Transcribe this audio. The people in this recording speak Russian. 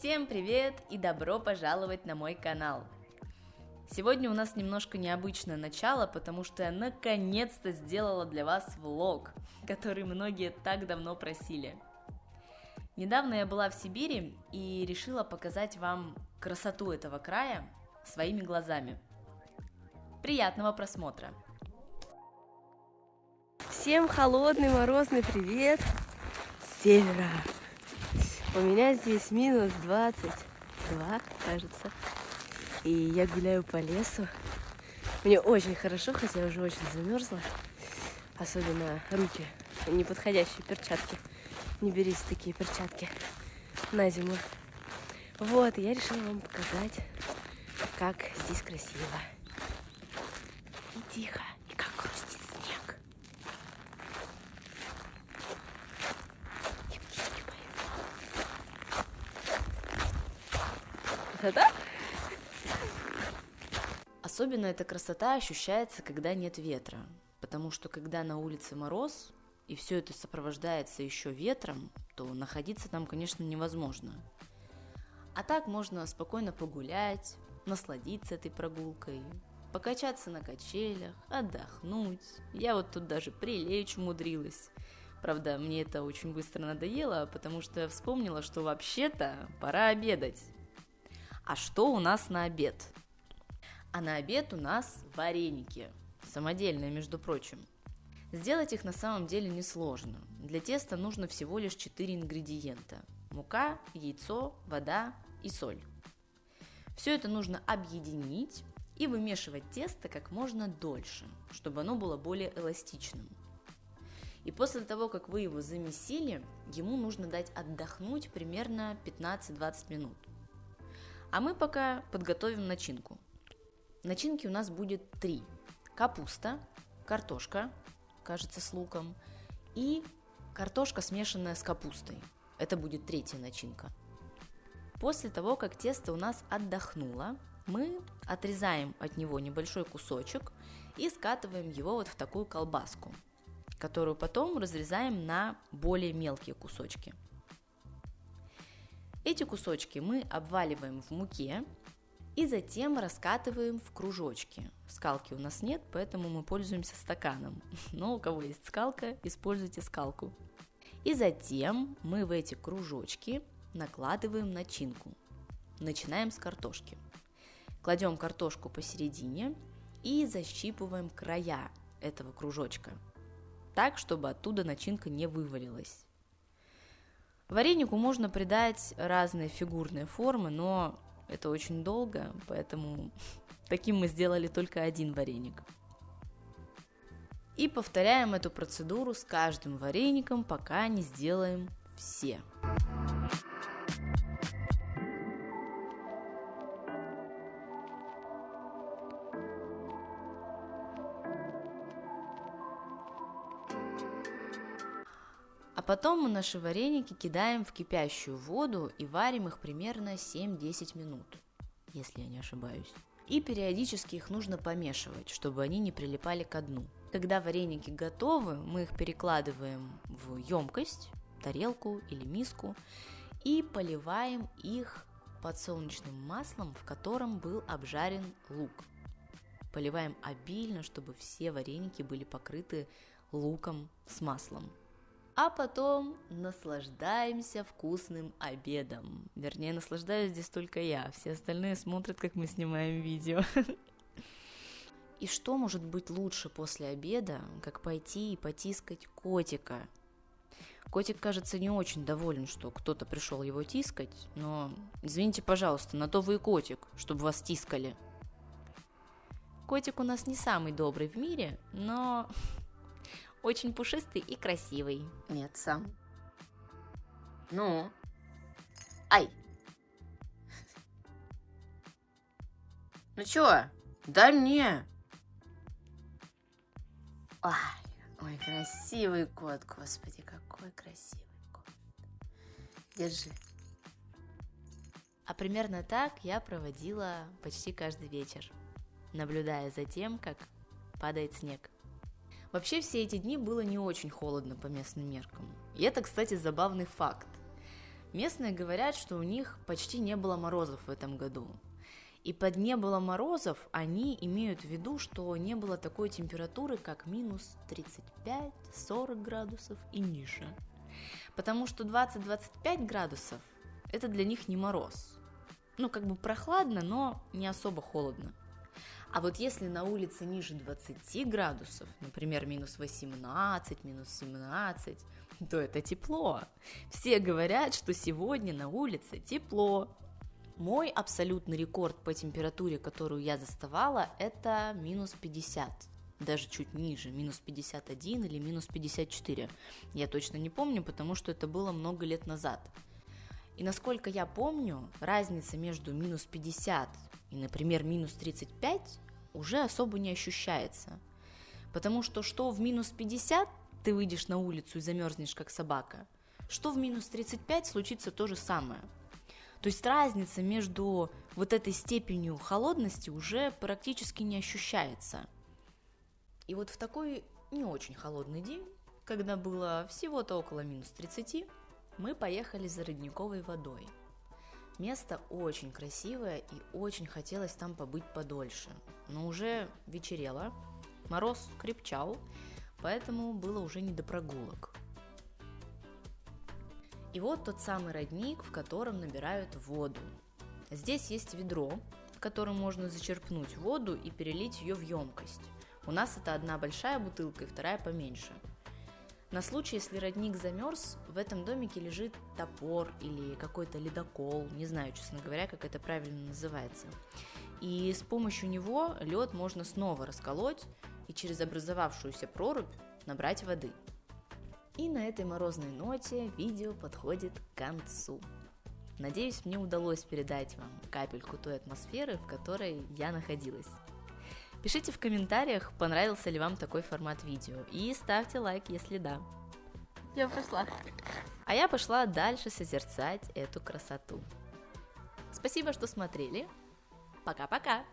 Всем привет и добро пожаловать на мой канал! Сегодня у нас немножко необычное начало, потому что я наконец-то сделала для вас влог, который многие так давно просили. Недавно я была в Сибири и решила показать вам красоту этого края своими глазами. Приятного просмотра! Всем холодный морозный привет с севера. У меня здесь минус 22, кажется. И я гуляю по лесу. Мне очень хорошо, хотя я уже очень замерзла. Особенно руки, неподходящие перчатки. Не берите такие перчатки на зиму. Вот, я решила вам показать, как здесь красиво. И тихо, и как хрустит снег. И птички поют. Красота? Особенно эта красота ощущается, когда нет ветра, потому что когда на улице мороз, и все это сопровождается еще ветром, то находиться там, конечно, невозможно. А так можно спокойно погулять, насладиться этой прогулкой, покачаться на качелях, отдохнуть. Я вот тут даже прилечь умудрилась. Правда, мне это очень быстро надоело, потому что вспомнила, что вообще-то пора обедать. А что у нас на обед? А на обед у нас вареники, самодельные, между прочим. Сделать их на самом деле несложно. Для теста нужно всего лишь 4 ингредиента: мука, яйцо, вода и соль. Все это нужно объединить и вымешивать тесто как можно дольше, чтобы оно было более эластичным. И после того, как вы его замесили, ему нужно дать отдохнуть примерно 15-20 минут. А мы пока подготовим начинку. Начинки у нас будет 3. Капуста, картошка, кажется, с луком, и картошка, смешанная с капустой. Это будет 3-я начинка. После того, как тесто у нас отдохнуло, мы отрезаем от него небольшой кусочек и скатываем его вот в такую колбаску, которую потом разрезаем на более мелкие кусочки. Эти кусочки мы обваливаем в муке и затем раскатываем в кружочки. Скалки у нас нет, поэтому мы пользуемся стаканом. Но у кого есть скалка, используйте скалку. И затем мы в эти кружочки накладываем начинку. Начинаем с картошки. Кладем картошку посередине и защипываем края этого кружочка, так, чтобы оттуда начинка не вывалилась. Варенику можно придать разные фигурные формы, но это очень долго, поэтому таким мы сделали только один вареник. И повторяем эту процедуру с каждым вареником, пока не сделаем все. А потом мы наши вареники кидаем в кипящую воду и варим их примерно 7-10 минут, если я не ошибаюсь. И периодически их нужно помешивать, чтобы они не прилипали ко дну. Когда вареники готовы, мы их перекладываем в емкость, тарелку или миску и поливаем их подсолнечным маслом, в котором был обжарен лук. Поливаем обильно, чтобы все вареники были покрыты луком с маслом. А потом наслаждаемся вкусным обедом. Вернее, наслаждаюсь здесь только я, все остальные смотрят, как мы снимаем видео. И что может быть лучше после обеда, как пойти и потискать котика? Котик, кажется, не очень доволен, что кто-то пришел его тискать, но, извините, пожалуйста, на то вы и котик, чтобы вас тискали. Котик у нас не самый добрый в мире, но очень пушистый и красивый. Нет, сам. Ну? Ай! Ну чё? Дай мне! Ой, красивый кот, господи, какой красивый кот. Держи. А примерно так я проводила почти каждый вечер, наблюдая за тем, как падает снег. Вообще все эти дни было не очень холодно по местным меркам. И это, кстати, забавный факт. Местные говорят, что у них почти не было морозов в этом году. И под «не было морозов» они имеют в виду, что не было такой температуры, как минус 35-40 градусов и ниже. Потому что 20-25 градусов – это для них не мороз. Как бы прохладно, но не особо холодно. А вот если на улице ниже 20 градусов, например, минус 18, минус 17, то это тепло. Все говорят, что сегодня на улице тепло. Мой абсолютный рекорд по температуре, которую я заставала, это минус 50. Даже чуть ниже, минус 51 или минус 54. Я точно не помню, потому что это было много лет назад. И насколько я помню, разница между минус 50 и, например, минус 35 уже особо не ощущается. Потому что в минус 50 ты выйдешь на улицу и замерзнешь как собака, что в минус 35 случится то же самое. То есть разница между вот этой степенью холодности уже практически не ощущается. И вот в такой не очень холодный день, когда было всего-то около минус 30, мы поехали за родниковой водой. Место очень красивое и очень хотелось там побыть подольше. Но уже вечерело, мороз крепчал, поэтому было уже не до прогулок. И вот тот самый родник, в котором набирают воду. Здесь есть ведро, в котором можно зачерпнуть воду и перелить ее в емкость. У нас это одна большая бутылка и вторая поменьше. На случай, если родник замерз, в этом домике лежит топор или какой-то ледокол, не знаю, честно говоря, как это правильно называется. И с помощью него лед можно снова расколоть и через образовавшуюся прорубь набрать воды. И на этой морозной ноте видео подходит к концу. Надеюсь, мне удалось передать вам капельку той атмосферы, в которой я находилась. Пишите в комментариях, понравился ли вам такой формат видео, и ставьте лайк, если да. Я пошла. А я пошла дальше созерцать эту красоту. Спасибо, что смотрели. Пока-пока!